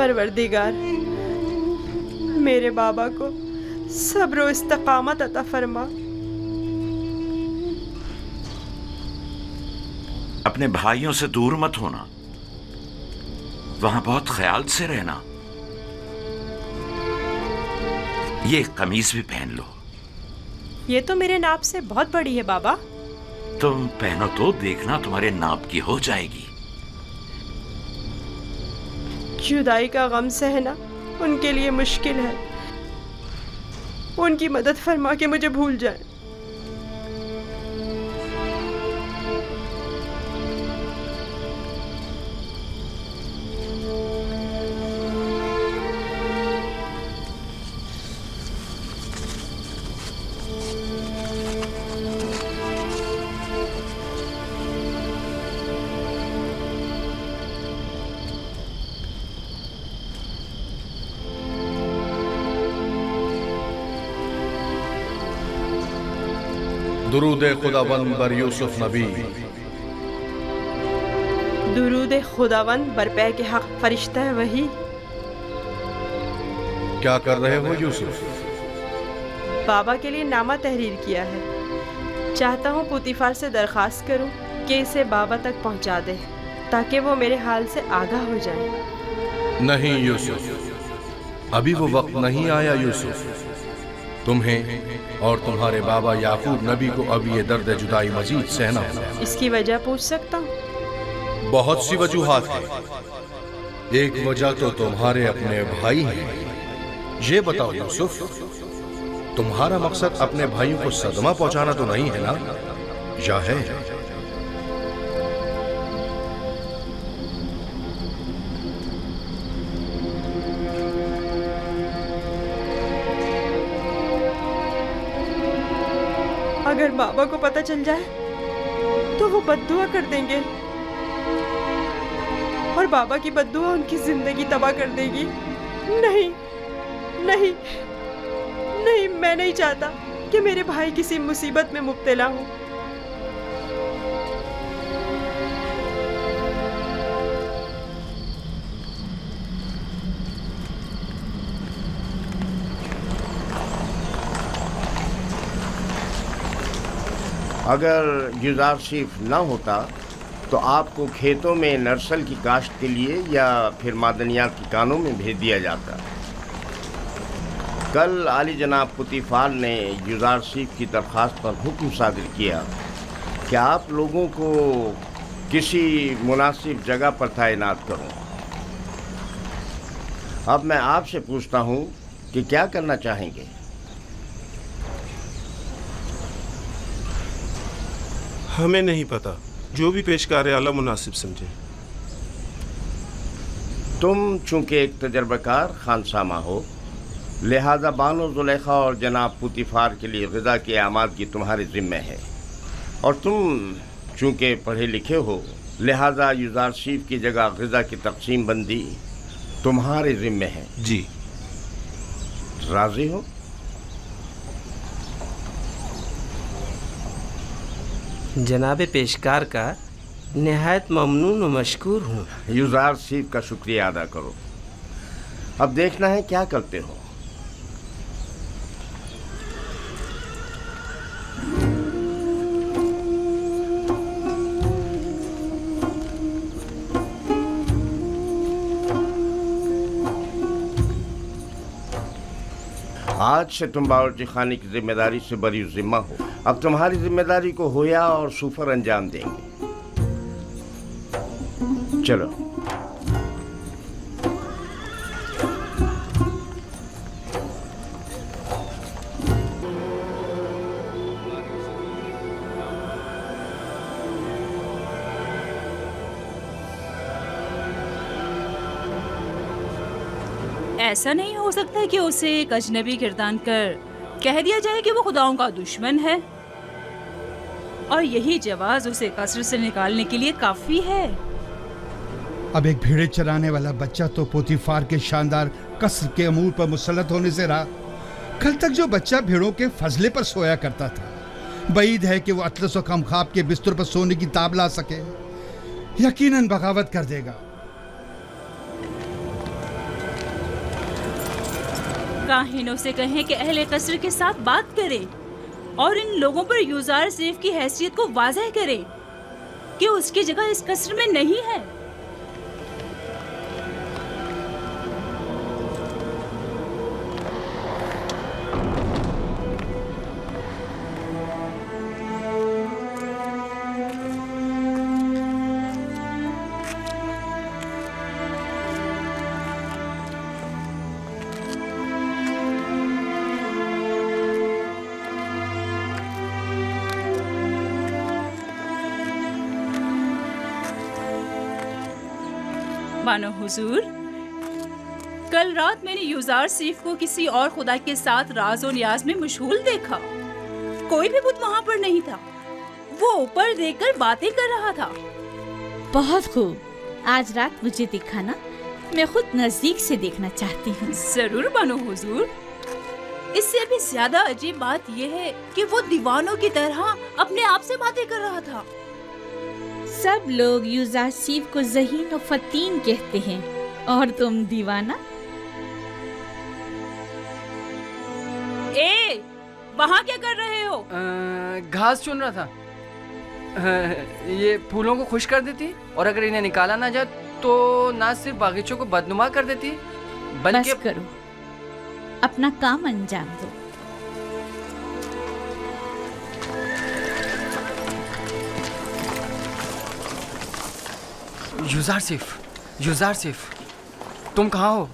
परवरदिगार, मेरे बाबा को सब्र और इस्तकामत अता फरमा। अपने भाइयों से दूर मत होना, वहां बहुत ख्याल से रहना। ये कमीज भी पहन लो। ये तो मेरे नाप से बहुत बड़ी है बाबा। तुम पहनो तो देखना तुम्हारे नाप की हो जाएगी। जुदाई का गम सहना उनके लिए मुश्किल है। उनकी मदद फरमा के मुझे भूल जाए। दुरूद खुदावंद बर यूसुफ नबी। दुरूद खुदावंद बरपै के हक फरिश्ता है वही। क्या कर रहे हो यूसुफ? बाबा के लिए नामा तहरीर किया है। चाहता हूँ पुतीफार से दरख्वास्त करूँ कि इसे बाबा तक पहुँचा दे ताकि वो मेरे हाल से आगाह हो जाए। नहीं यूसुफ, अभी वो वक्त नहीं आया यूसुफ। तुम्हें और तुम्हारे बाबा याकूब नबी को अब ये दर्द जुदाई मजीद सहना होगा। इसकी वजह पूछ सकता हूँ? बहुत सी वजूहात हैं। एक वजह तो तुम्हारे अपने भाई हैं। ये बताओ यूसुफ, तुम्हारा मकसद अपने भाइयों को सदमा पहुंचाना तो नहीं है ना, या है? अगर बाबा को पता चल जाए तो वो बद्दुआ कर देंगे और बाबा की बद्दुआ उनकी जिंदगी तबाह कर देगी। नहीं नहीं नहीं, मैं नहीं चाहता कि मेरे भाई किसी मुसीबत में मुब्तला हो। अगर युजारशिफ न होता तो आपको खेतों में नर्सल की काश्त के लिए या फिर मादनियात की कानों में भेज दिया जाता। कल आली जनाब पुतीफार ने युजारशिफ की दरख्वास्त पर हुक्म सादिर किया कि आप लोगों को किसी मुनासिब जगह पर तैनात करूं। अब मैं आपसे पूछता हूं कि क्या करना चाहेंगे? हमें नहीं पता, जो भी पेशकार आला मुनासिब समझे। तुम चूंकि एक तजर्बाकार खानसामा हो, लिहाजा बानो जुलेखा और जनाब पुतीफार के लिए ग़िज़ा की आमादगी तुम्हारे ज़िम्मे है, और तुम चूंकि पढ़े लिखे हो, लिहाजा युजारशिफ की जगह ग़िज़ा की तकसीम बंदी तुम्हारे ज़िम्मे है। जी। राज़ी हो? जनाब पेशकार का निहायत ममनून व मशकूर हूँ। युजारशिफ का शुक्रिया अदा करो। अब देखना है क्या करते हो। आज से तुम बावर्ची खाने की जिम्मेदारी से बरी जिम्मा हो। अब तुम्हारी जिम्मेदारी को होया और सुफर अंजाम देंगे। चलो। ऐसा नहीं हो सकता कि उसे एक अजनबी गिरदान कर कह दिया जाए कि वो खुदाओं का दुश्मन है और यही जवाज उसे कसर से निकालने के लिए काफी है। अब एक भेड़े चराने वाला बच्चा तो पोतीफार के शानदार कसर के अमूर पर मुसल्लत होने से रहा। कल तक जो बच्चा भेड़ों के फजले पर सोया करता था, बईद है कि वो अतलस व कमखाब के बिस्तर पर सोने की ताब ला सके। यकीनन बगावत कर देगा। काहिनों से कहें कि अहले कसर के साथ बात करें और इन लोगों पर यूजार सेफ की हैसियत को वाज़ह करें कि उसकी जगह इस कसर में नहीं है। मानो हुजूर, कल रात मैंने यूजार सीफ को किसी और खुदा के साथ राज और नियाज में मशगूल देखा। कोई भी बुत वहाँ पर नहीं था। वो ऊपर देखकर बातें कर रहा था। बहुत खूब, आज रात मुझे दिखाना, मैं खुद नजदीक से देखना चाहती हूँ। जरूर बानो हुजूर। इससे भी ज्यादा अजीब बात यह है कि वो दीवानों की तरह अपने आप से बातें कर रहा था। सब लोग यूजार सीफ को ज़हीन और फतीन कहते हैं और तुम दीवाना। ए, वहाँ क्या कर रहे हो? घास चुन रहा था। ये फूलों को खुश कर देती और अगर इन्हें निकाला ना जाए तो ना सिर्फ बागीचों को बदनुमा कर देती बल्कि। बस करो, अपना काम अंजाम दो। यूजार सिफ, तुम कहाँ हो?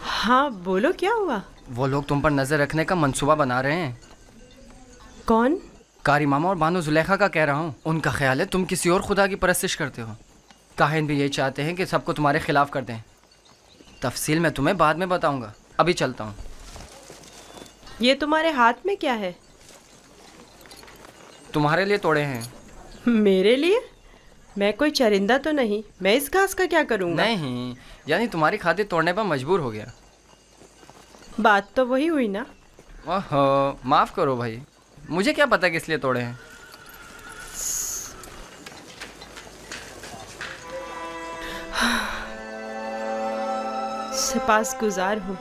हाँ बोलो, क्या हुआ? वो लोग तुम पर नजर रखने का मंसूबा बना रहे हैं। कौन? कारी मामा और बानो जुलेखा का कह रहा हूँ। उनका ख्याल है तुम किसी और खुदा की परस्तिश करते हो। काहिन भी यही चाहते हैं कि सबको तुम्हारे खिलाफ कर दें। तफसील मैं तुम्हें बाद में बताऊंगा, अभी चलता हूँ। ये तुम्हारे हाथ में क्या है? तुम्हारे लिए तोड़े हैं। मेरे लिए? मैं कोई चरिंदा तो नहीं, मैं इस घास का क्या करूँगा? नहीं, यानी तुम्हारी खातिर तोड़ने पर मजबूर हो गया। बात तो वही हुई ना। ओहो, माफ करो भाई, मुझे क्या पता किस लिए तोड़े हैं। सिपासगुजार हूँ।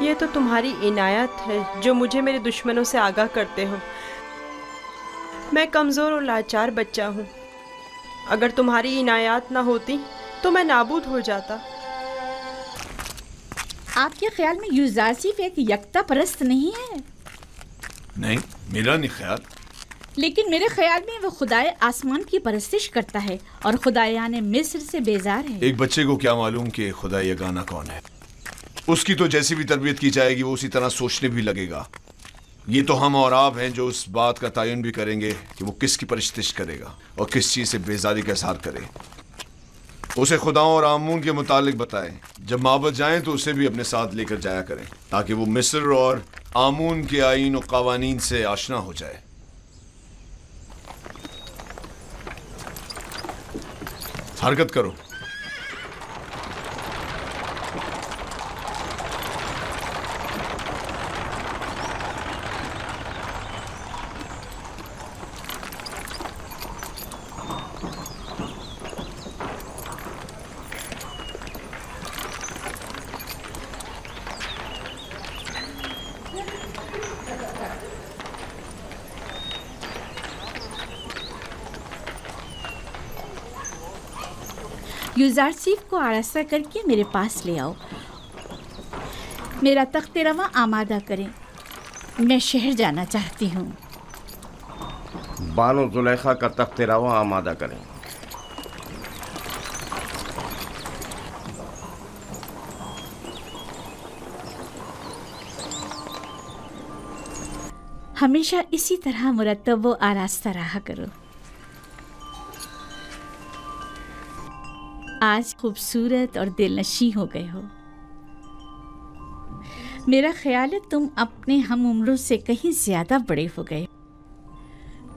ये तो तुम्हारी इनायत है जो मुझे मेरे दुश्मनों से आगाह करते हो। मैं कमज़ोर और लाचार बच्चा हूँ। अगर तुम्हारी इनायत ना होती तो मैं नाबूद हो जाता। आपके ख्याल में यूजार सिर्फ एक यकता परस्त नहीं है? नहीं, मेरा नहीं ख्याल। लेकिन मेरे ख्याल में वो खुदाए आसमान की परस्तिश करता है और खुदायाने मिस्र से बेजार है। एक बच्चे को क्या मालूम कि खुदा यगाना कौन है? उसकी तो जैसी भी तरबियत की जाएगी वो उसी तरह सोचने भी लगेगा। ये तो हम और आप हैं जो उस बात का तयन भी करेंगे कि वो किसकी परस्तिश करेगा और किस चीज़ से बेजारी का इज़हार करे। उसे खुदाओं और आमून के मुतालिक बताएं। जब माबद जाएं तो उसे भी अपने साथ लेकर जाया करें ताकि वो मिस्र और आमून के आईन और कवानीन से आशना हो जाए। हरकत करो। यूजार सिर्फ को आरास्ता करके मेरे पास ले आओ। मेरा तख्त रवा आमादा करें, मैं शहर जाना चाहती हूँ। बानो जुलेखा का तख्त रवा आमादा करें। हमेशा इसी तरह मुरत्तब व आरास्ता रहा करो। आज खूबसूरत और दिलनशी हो गए हो। मेरा ख्याल है तुम अपने हम उम्रों से कहीं ज्यादा बड़े हो गए।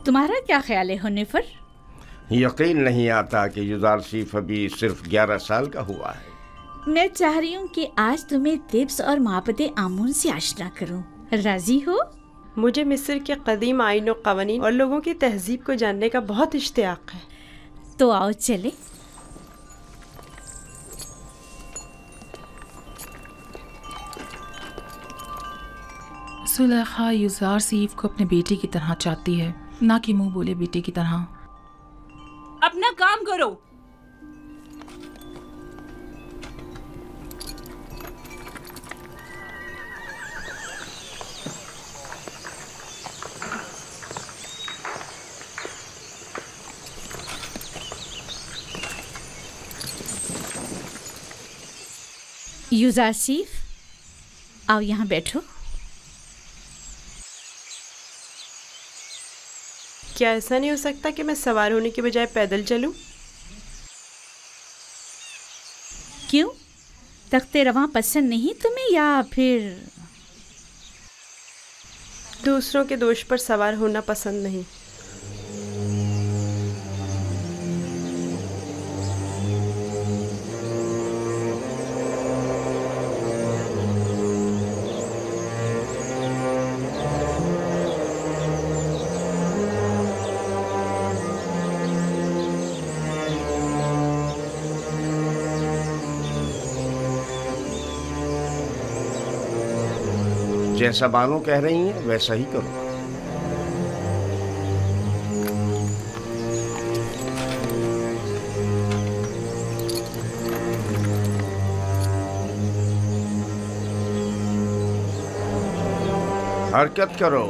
तुम्हारा क्या ख्याल है हुनैफर? यकीन नहीं आता कि यूजार सिर्फ अभी सिर्फ 11 साल का हुआ है। मैं चाह रही हूँ कि आज तुम्हें तिब्स और माबदे आमून से आशना करूँ। राजी हो? मुझे मिस्र के कदीम आईन और कवानीन और लोगों की तहजीब को जानने का बहुत इश्तियाक है। तो आओ चले। सुलेखा युजार सीफ को अपने बेटे की तरह चाहती है, ना कि मुंह बोले बेटे की तरह। अपना काम करो। युजार सीफ, आओ यहाँ बैठो। क्या ऐसा नहीं हो सकता कि मैं सवार होने के बजाय पैदल चलूं? क्यों? तख्ते रवां पसंद नहीं तुम्हें, या फिर दूसरों के दोष पर सवार होना पसंद नहीं? जैसा बानो कह रही हैं वैसा ही करो। हरकत करो।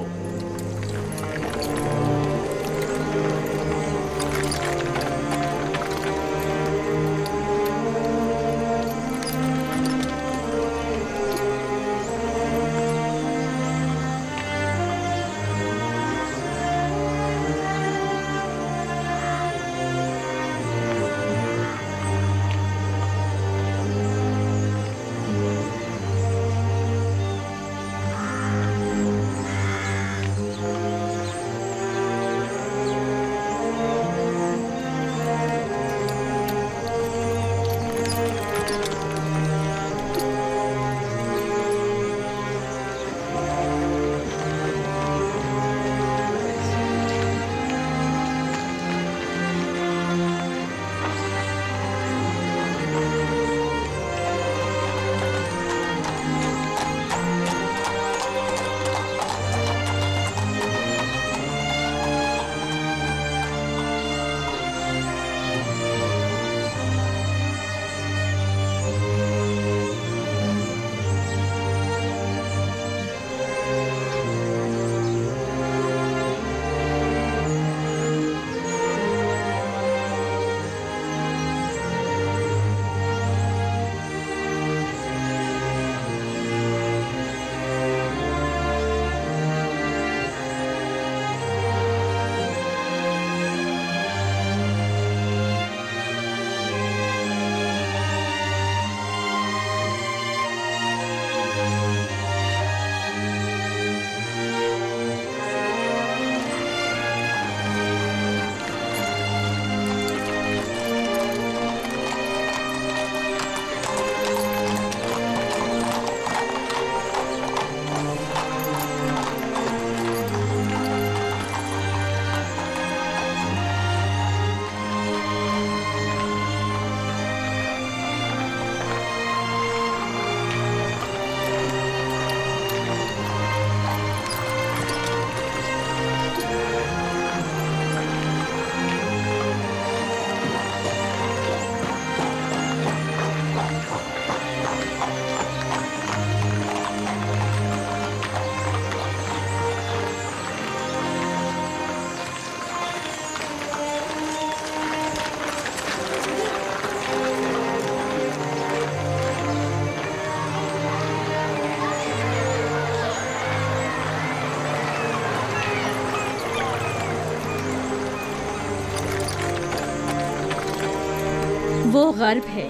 वो गर्ब है,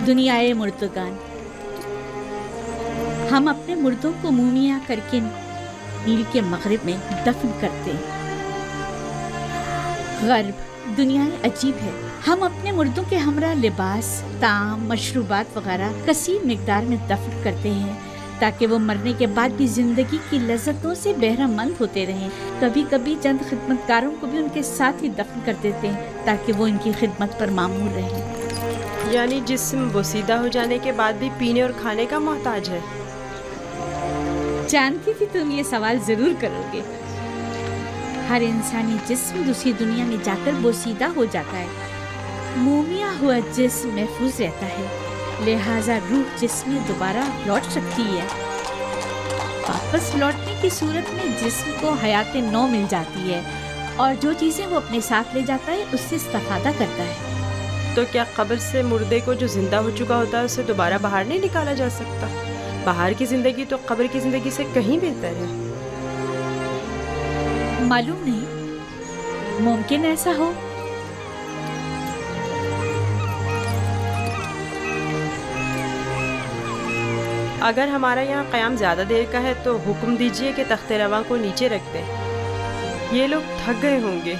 दुनियाए मुर्दगान। हम अपने मुर्दों को मुमिया करके नील के मगरिब में दफन करते हैं। गर्ब दुनियाए अजीब है। हम अपने मुर्दों के हमरा लिबास, ताम, मशरूबात वगैरह कसीर मिकदार में दफन करते हैं ताकि वो मरने के बाद भी जिंदगी की लज्जतों से बहरामंद होते रहें। कभी कभी चंद खिदमतकारों को भी उनके साथ ही दफन कर देते हैं ताकि वो इनकी खिदमत पर मामूर रहें। यानी जिस्म बोसीदा हो जाने के बाद भी पीने और खाने का मोहताज है। जानती थी तुम ये सवाल जरूर करोगे। हर इंसानी जिस्म दूसरी दुनिया में जाकर बोसीदा हो जाता है। मोमिया हुआ जिस्म महफूज रहता है, लिहाजा रूह जिस्म में दोबारा लौट सकती है। वापस लौटने की सूरत में जिस्म को हयात नौ मिल जाती है और जो चीज़ें वो अपने साथ ले जाता है उससे इस्तेफादा करता है। तो क्या कब्र से मुर्दे को जो जिंदा हो चुका होता है उसे दोबारा बाहर नहीं निकाला जा सकता? बाहर की जिंदगी तो कब्र की जिंदगी से कहीं बेहतर है। मालूम नहीं, मुमकिन ऐसा हो। अगर हमारा यहाँ क़याम ज़्यादा देर का है तो हुक्म दीजिए कि तख्ते रवा को नीचे रख दें। ये लोग थक गए होंगे।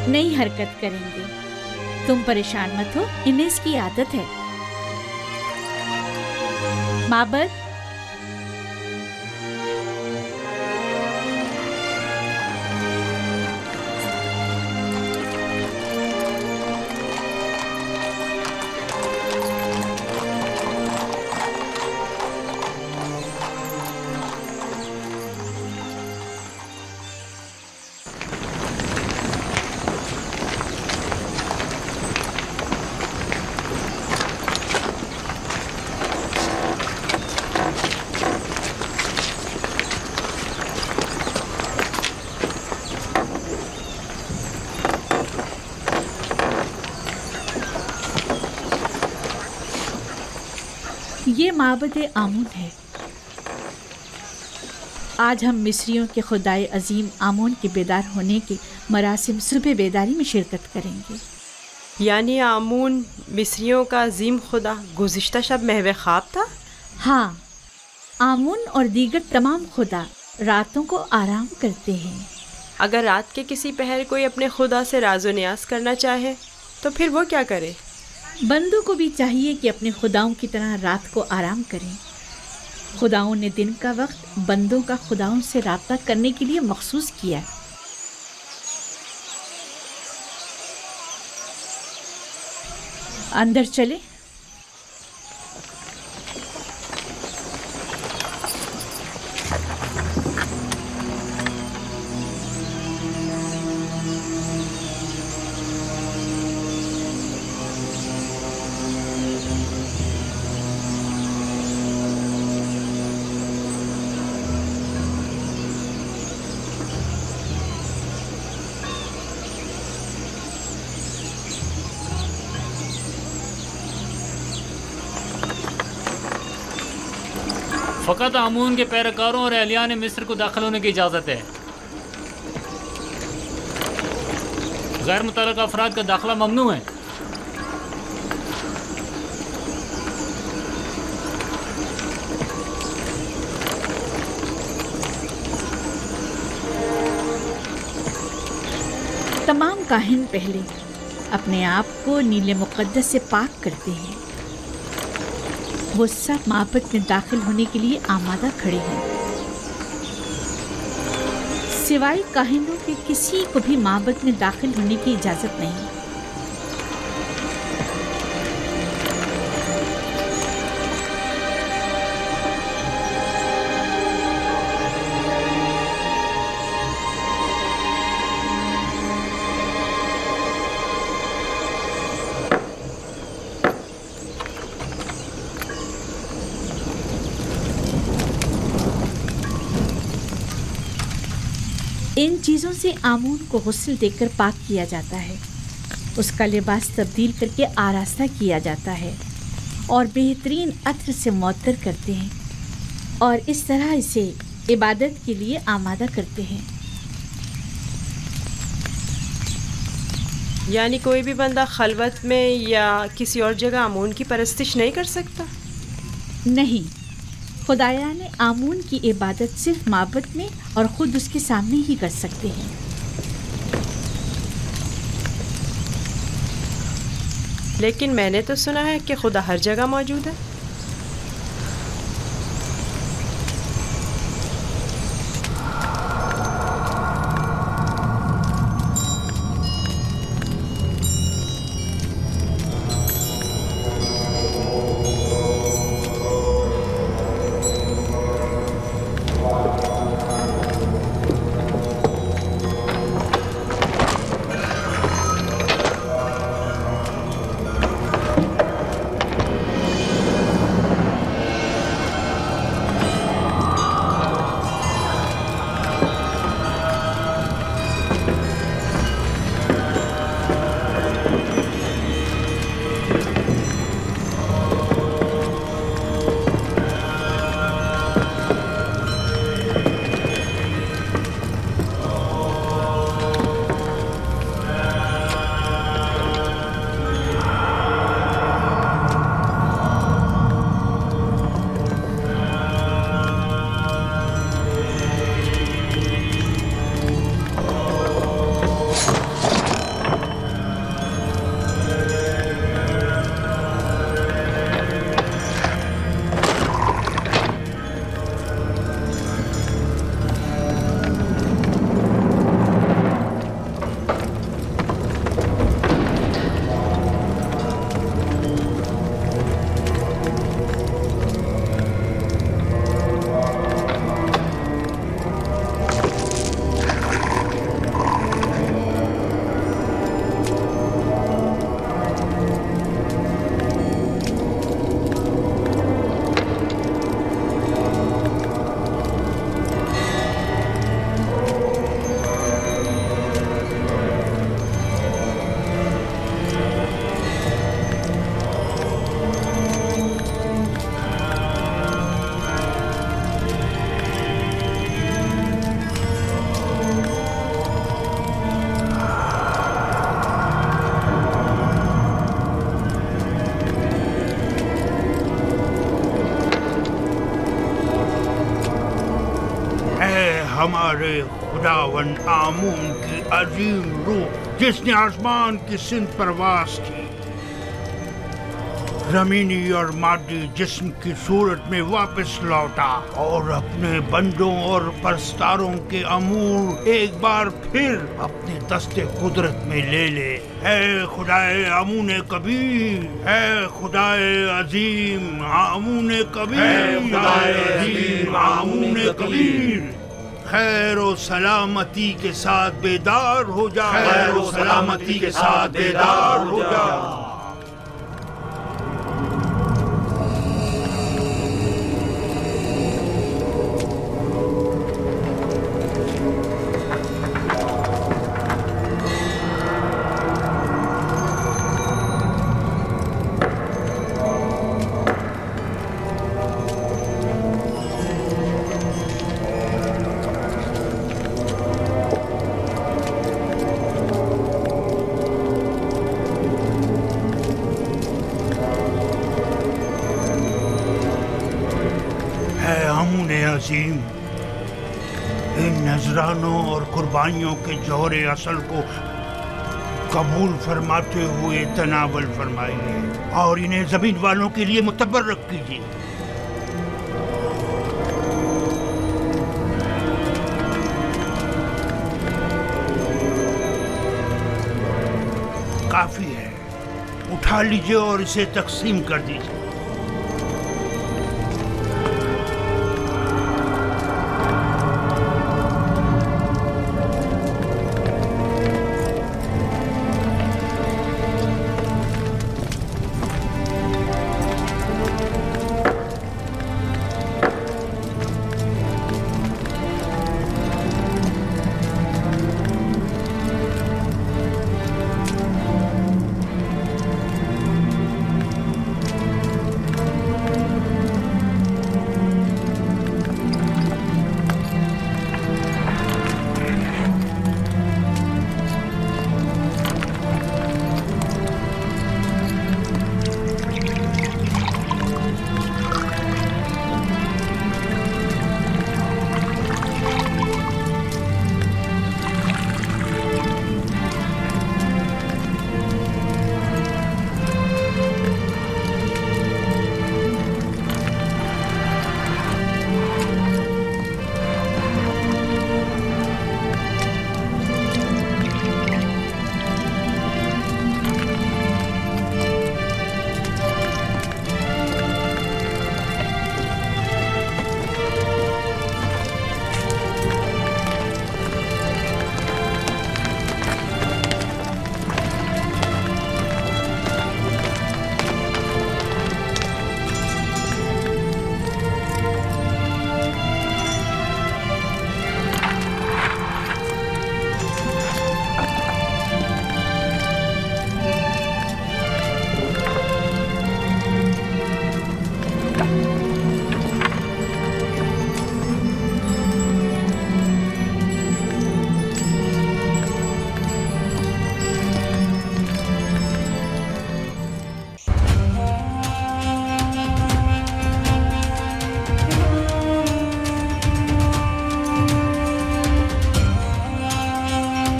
नहीं हरकत करेंगे, तुम परेशान मत हो, इन्हें इसकी आदत है। माबर, ये माबद आमून है। आज हम मिस्रियों के खुदाए अजीम आमून के बेदार होने के मरासिम सुबह बेदारी में शिरकत करेंगे। यानी आमून मिस्रियों का अजीम खुदा गुज़िश्ता शब महवे ख्वाब था? हाँ, आमून और दीगर तमाम खुदा रातों को आराम करते हैं। अगर रात के किसी पहर कोई अपने खुदा से राज़ो न्यास करना चाहे तो फिर वो क्या करे? बंदों को भी चाहिए कि अपने खुदाओं की तरह रात को आराम करें। खुदाओं ने दिन का वक्त बंदों का खुदाओं से राब्ता करने के लिए मखसूस किया। अंदर चले। फ़कत आमून के पैरोकारों और अहलियान मिस्र को दाखिल होने की इजाज़त है। गैर मुतल्लक़ अफराद का दाखिला ममनू है। तमाम काहिन पहले अपने आप को नीले मुक़द्दस से पाक करते हैं। वो सब माबद में दाखिल होने के लिए आमादा खड़े हैं। सिवाय काहिनों के किसी को भी माबद में दाखिल होने की इजाज़त नहीं। इन चीज़ों से आमून को गुस्ल देकर पाक किया जाता है, उसका लिबास तब्दील करके आरास्ता किया जाता है और बेहतरीन अत्र से मुअत्तर करते हैं और इस तरह इसे इबादत के लिए आमादा करते हैं। यानी कोई भी बंदा खलवत में या किसी और जगह आमून की परस्तिश नहीं कर सकता? नहीं, खुदाया ने आमून की इबादत सिर्फ माबद में और ख़ुद उसके सामने ही कर सकते हैं। लेकिन मैंने तो सुना है कि खुदा हर जगह मौजूद है। हमारे खुदावन आमून की अजीम रूह जिसने आसमान की सिंध परवास की, जमीनी और मादी जिस्म की सूरत में वापस लौटा और अपने बंदों और परस्तारों के अमूर एक बार फिर अपने दस्ते कुदरत में ले ले। है खुदाए आमून कबीर, है खुदाए अजीम आमून कबीर, खुदाए अजीम आमून कबीर। खैर और सलामती के साथ बेदार हो जा, खैर और सलामती के साथ बेदार हो जा। इन नजरानों और कुर्बानियों के जौहरे असल को कबूल फरमाते हुए तनावल फरमाइए और इन्हें जमीन वालों के लिए मुतबर्रक कीजिए। काफी है, उठा लीजिए और इसे तकसीम कर दीजिए।